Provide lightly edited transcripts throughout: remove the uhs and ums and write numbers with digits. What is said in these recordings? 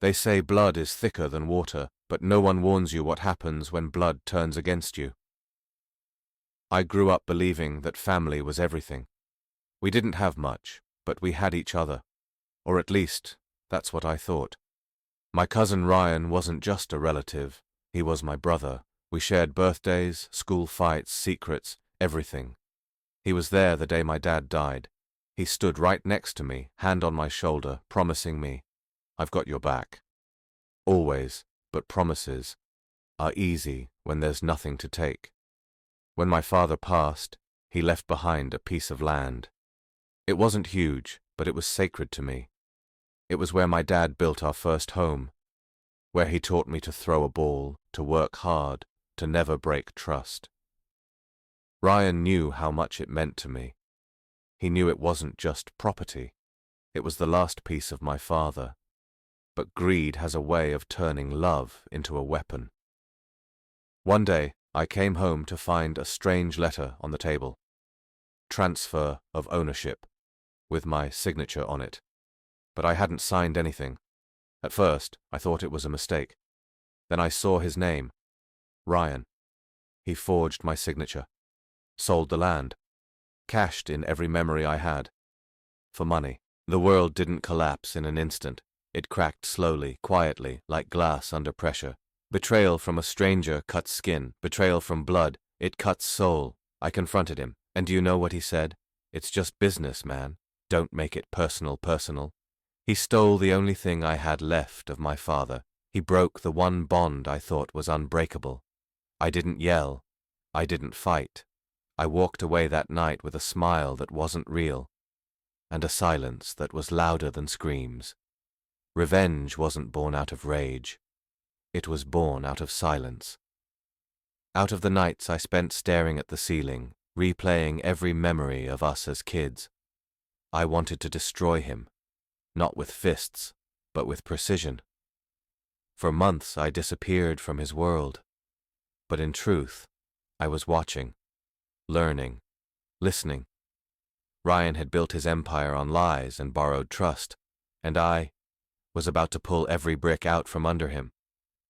They say blood is thicker than water, but no one warns you what happens when blood turns against you. I grew up believing that family was everything. We didn't have much, but we had each other. Or at least, that's what I thought. My cousin Ryan wasn't just a relative, he was my brother. We shared birthdays, school fights, secrets, everything. He was there the day my dad died. He stood right next to me, hand on my shoulder, promising me, "I've got your back." Always, but promises are easy when there's nothing to take. When my father passed, he left behind a piece of land. It wasn't huge, but it was sacred to me. It was where my dad built our first home, where he taught me to throw a ball, to work hard, to never break trust. Ryan knew how much it meant to me. He knew it wasn't just property. It was the last piece of my father. But greed has a way of turning love into a weapon. One day, I came home to find a strange letter on the table. Transfer of ownership, with my signature on it. But I hadn't signed anything. At first, I thought it was a mistake. Then I saw his name, Ryan. He forged my signature, sold the land, cashed in every memory I had. For money. The world didn't collapse in an instant. It cracked slowly, quietly, like glass under pressure. Betrayal from a stranger cuts skin. Betrayal from blood, it cuts soul. I confronted him, and do you know what he said? "It's just business, man. Don't make it personal." He stole the only thing I had left of my father. He broke the one bond I thought was unbreakable. I didn't yell. I didn't fight. I walked away that night with a smile that wasn't real, and a silence that was louder than screams. Revenge wasn't born out of rage. It was born out of silence. Out of the nights I spent staring at the ceiling, replaying every memory of us as kids. I wanted to destroy him, not with fists, but with precision. For months I disappeared from his world, but in truth, I was watching, learning, listening. Ryan had built his empire on lies and borrowed trust, and I was about to pull every brick out from under him.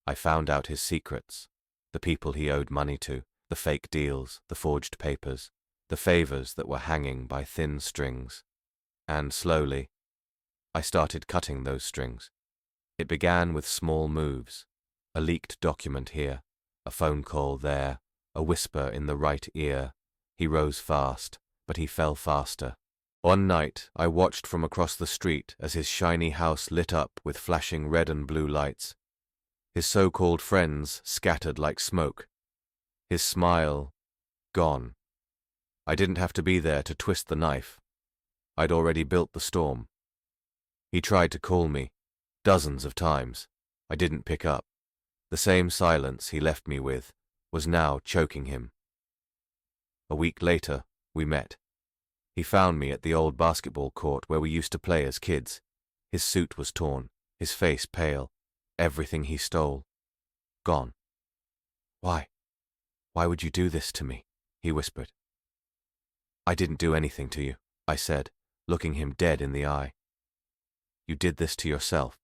I found out his secrets, the people he owed money to, the fake deals, the forged papers, the favors that were hanging by thin strings. And slowly, I started cutting those strings. It began with small moves, a leaked document here, a phone call there, a whisper in the right ear. He rose fast, but he fell faster. One night, I watched from across the street as his shiny house lit up with flashing red and blue lights. His so-called friends scattered like smoke. His smile gone. I didn't have to be there to twist the knife. I'd already built the storm. He tried to call me, dozens of times. I didn't pick up. The same silence he left me with was now choking him. A week later, we met. He found me at the old basketball court where we used to play as kids. His suit was torn, his face pale, everything he stole, gone. "Why? Why would you do this to me?" he whispered. "I didn't do anything to you," I said, looking him dead in the eye. "You did this to yourself.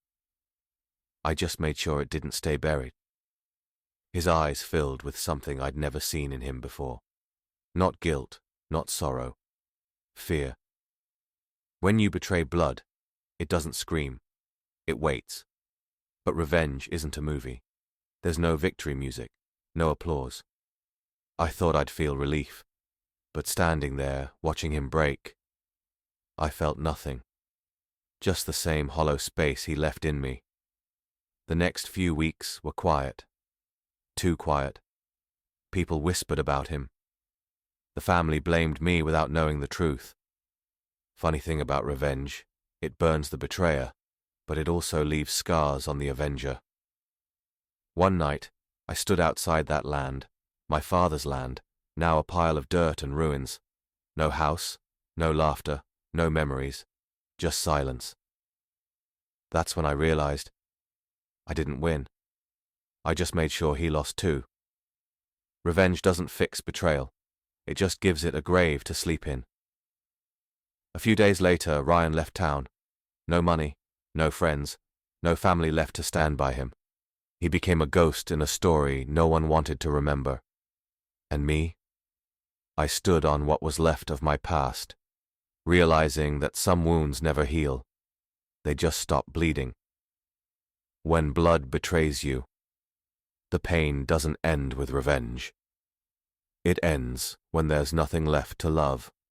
I just made sure it didn't stay buried." His eyes filled with something I'd never seen in him before. Not guilt, not sorrow. Fear. When you betray blood, it doesn't scream. It waits. But revenge isn't a movie. There's no victory music, no applause. I thought I'd feel relief, but standing there, watching him break, I felt nothing. Just the same hollow space he left in me. The next few weeks were quiet. Too quiet. People whispered about him. The family blamed me without knowing the truth. Funny thing about revenge, it burns the betrayer, but it also leaves scars on the avenger. One night, I stood outside that land, my father's land, now a pile of dirt and ruins. No house, no laughter, no memories, just silence. That's when I realized I didn't win. I just made sure he lost too. Revenge doesn't fix betrayal. It just gives it a grave to sleep in. A few days later, Ryan left town. No money, no friends, No family left to stand by him. He became a ghost in a story no one wanted to remember. And me? I stood on what was left of my past, realizing that some wounds never heal. They just stop bleeding. When blood betrays you, the pain doesn't end with revenge. It ends when there's nothing left to love.